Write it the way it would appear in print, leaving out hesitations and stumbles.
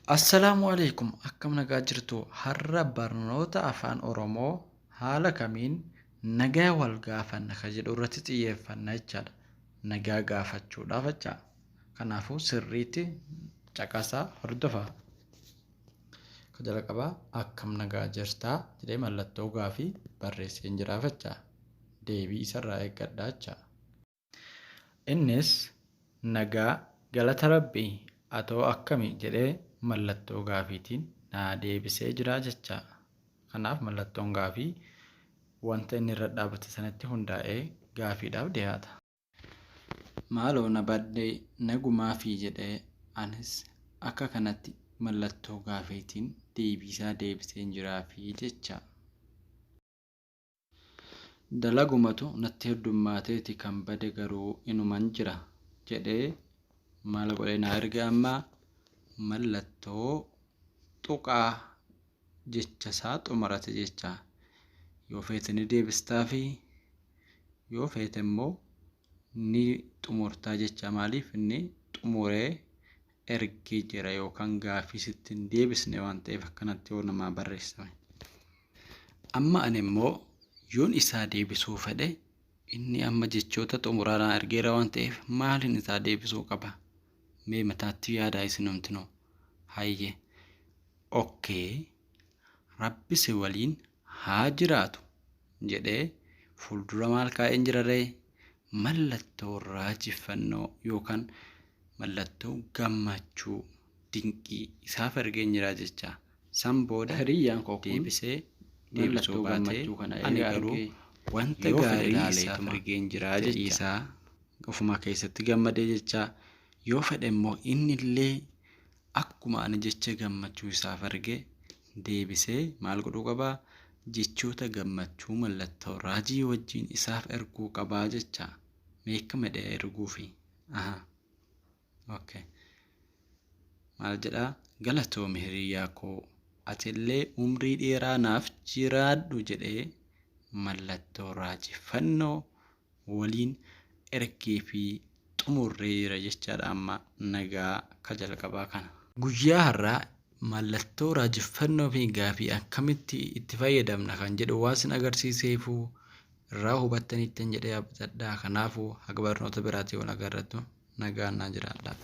Assalamualaikum. Akkam nagaa jirtu har'a barnoota afaan Oromoo haala kamiin nagaa wal gaafanna ka jedhu irratti xiyyeeffanna jechaadha. Nagaa gaafachuudhaaf jecha. Kanaafuu sirriitti caqasaa hordofaa. Ka jalqabaa akkam nagaa jirtaa jedhee mallattoo gaafii barreessee jiraaf jecha. Deebii isarraa eeggadhaa jecha. Innis nagaa galata rabbii atoo akkami jedhee mallattoo gaafiitiin naa deebisee jira jecha. Kanaaf mallattoon gaafii wanta inni irra dhaabate sanatti hundaa'ee gaafiidhaaf dhiyaata. Maaloo na baddee nagumaa fi jedhee anis akka kanatti mallattoo gaafiitiin deebisaa deebisee jiraa fi jecha. Dalagumatu natti heddummateeti kan bade garuu inuman jira jedhee maal godhee na erga ammaa mallattoo tuqaa jecha isaa xumurate jecha. Yoo feete ni deebistaa fi yoo feete immoo ni xumurtaa jecha. Maaliif inni xumuree ergee jira yookaan gaafii sitti hin deebisne waan ta'eef akkanatti yoo namaa barreessame. Amma ani immoo yoon isaa deebisuu fedhe inni amma jechoota xumuraadhaan ergeera waan ta'eef maaliin isaa deebisuu qaba? Mee mataatti yaadaa isin hundinuu. Hayyee. Okkee. Rabbi si waliin haa jiraatu jedhee fuuldura maal kaa'een jira ree? Mallattoo raajeffannoo yookaan mallattoo gammachuu dinqii isaaf ergeen jira jecha. San booda hiriyyaan koo deebisee deebisuu baatee ani garuu wanta gaarii isaaf ergeen jira jecha. Ofuma keessatti gammadee jecha. Yoo fedhe immoo inni illee akkuma ani jecha gammachuu isaaf erge deebisee maal godhuu qabaa? Jechoota gammachuu mallattoo raajii wajjin isaaf erguu qabaa jecha. Meeqa medhee erguufi? Okay. Maal jedhaa? Galatoomi hiriyyaa koo atillee umrii dheeraa naaf jiraadhu jedhee mallattoo raajeffannoo waliin ergee fi xumurreera jechaadha amma nagaa ka jalqabaa kana. Guyyaa har'aa mallattoo raajeffannoo fi gaafii akkamitti itti fayyadamna kan jedhu waan isin agarsiiseefuu irraa hubattaniittan jedhee abdadhaa. Kanaafuu haga barnoota biraatii wal agarrattu nagaan naa jiraadhaa.